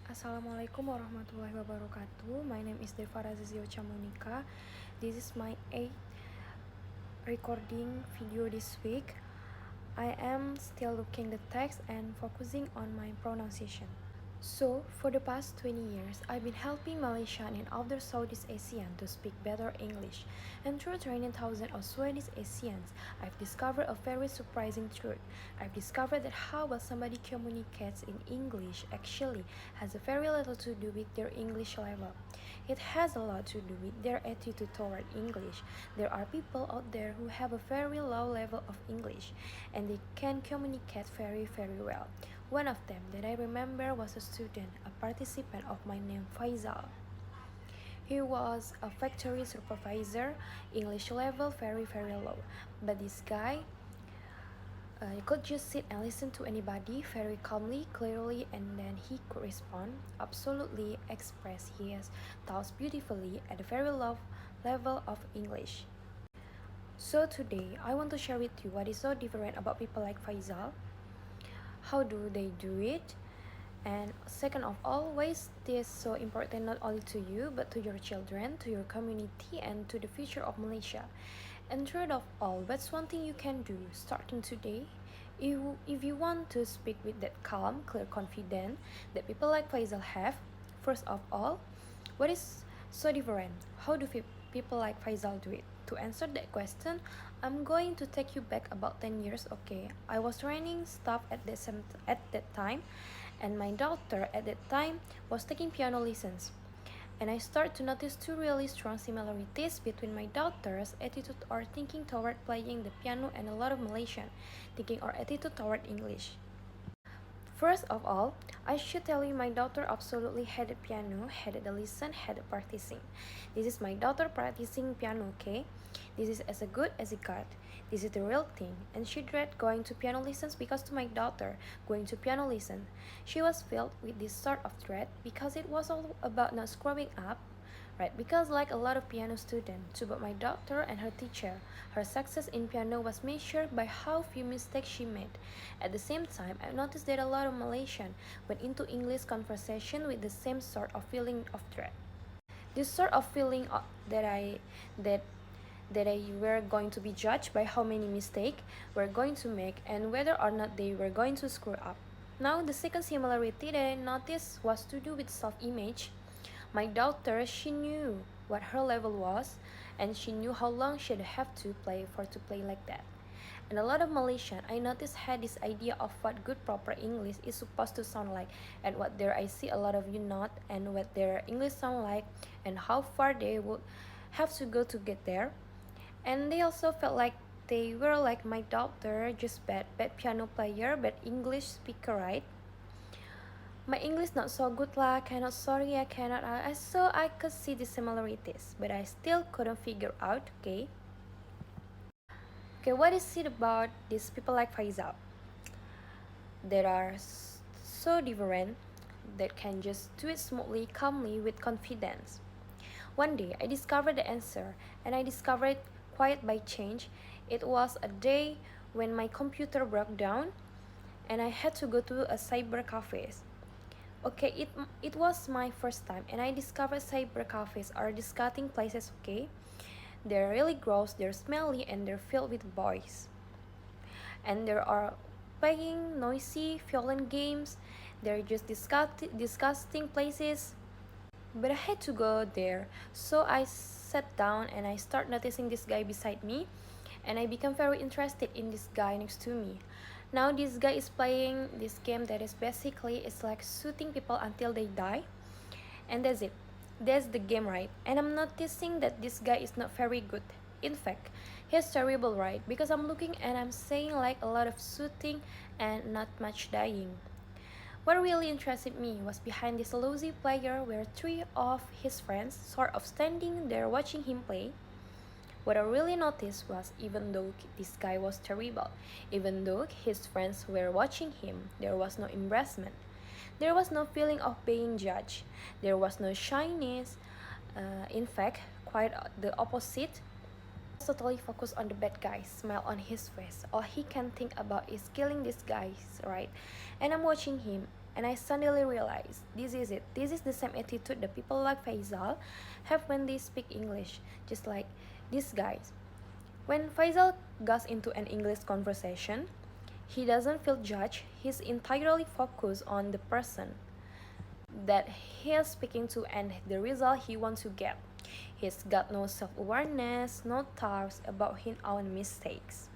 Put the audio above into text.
Assalamualaikum warahmatullahi wabarakatuh. My name is Devara Zizio Chamonika. This is my 8th recording video this week. I am still looking the text and focusing on my pronunciation. So, for the past 20 years, I've been helping Malaysian and other Southeast Asians to speak better English. And through training thousands of Swedish Asians, I've discovered a very surprising truth. I've discovered that how well somebody communicates in English actually has very little to do with their English level. It has a lot to do with their attitude toward English. There are people out there who have a very low level of English, and they can communicate very well. One of them that I remember was a student, a participant of my name Faisal. He was a factory supervisor, English level very low. But this guy, he could just sit and listen to anybody very calmly, clearly, and then he could respond, absolutely express his thoughts beautifully at a very low level of English. So today, I want to share with you what is so different about people like Faisal. How do they do it? And second of all, why is this so important not only to you, but to your children, to your community, and to the future of Malaysia? And third of all, what's one thing you can do starting today? If you want to speak with that calm, clear confidence that people like Faisal have, first of all, what is so different? How do people like Faisal do it? To answer that question, I'm going to take you back about 10 years, okay? I was training staff at that time, and my daughter at that time was taking piano lessons. And I start to notice two really strong similarities between my daughter's attitude or thinking toward playing the piano and a lot of Malaysian thinking or attitude toward English. First of all, I should tell you my daughter absolutely hated piano, hated the lesson, hated practicing. This is my daughter practicing piano, okay? This is as good as it got. This is the real thing. And she dreaded going to piano lessons because to my daughter, going to piano lesson, she was filled with this sort of dread because it was all about not screwing up, right? Because like a lot of piano students, to both my daughter and her teacher, her success in piano was measured by how few mistakes she made. At the same time, I noticed that a lot of Malaysian went into English conversation with the same sort of feeling of dread. This sort of feeling that I were going to be judged by how many mistakes we're going to make and whether or not they were going to screw up. Now, the second similarity that I noticed was to do with self-image. My daughter, she knew what her level was, and she knew how long she'd have to play like that. And a lot of Malaysian, I noticed, had this idea of what good proper English is supposed to sound like, and what there I see a lot of you not, and what their English sound like, and how far they would have to go to get there. And they also felt like they were like my daughter, just bad piano player, bad English speaker, right? My English not so good lah, cannot, sorry, I cannot. So I could see the similarities, but I still couldn't figure out, okay? Okay, what is it about these people like Faisal that are so different that can just do it smoothly, calmly, with confidence? One day, I discovered the answer, and I discovered it quite by change. It was a day when my computer broke down, and I had to go to a cyber cafe. Okay, it was my first time, and I discovered cyber cafes are disgusting places, okay? They're really gross, they're smelly, and they're filled with boys. And there are playing noisy, violent games. They're just disgusting places. But I had to go there, so I sat down and I start noticing this guy beside me, and I become very interested in this guy next to me. Now this guy is playing this game that is basically it's like shooting people until they die, and that's it. That's the game, right? And I'm noticing that this guy is not very good. In fact, he's terrible, right? Because I'm looking and I'm saying like a lot of shooting and not much dying. What really interested me was behind this lousy player were three of his friends sort of standing there watching him play. What I really noticed was even though this guy was terrible, even though his friends were watching him, there was no embarrassment. There was no feeling of being judged. There was no shyness. In fact, quite the opposite. He was totally focused on the bad guy, smile on his face. All he can think about is killing these guys, right? And I'm watching him, And I suddenly realized this is it. This is the same attitude that people like Faisal have when they speak English, just like these guys. When Faisal goes into an English conversation, he doesn't feel judged, he's entirely focused on the person that he is speaking to and the result he wants to get. He's got no self awareness, no thoughts about his own mistakes.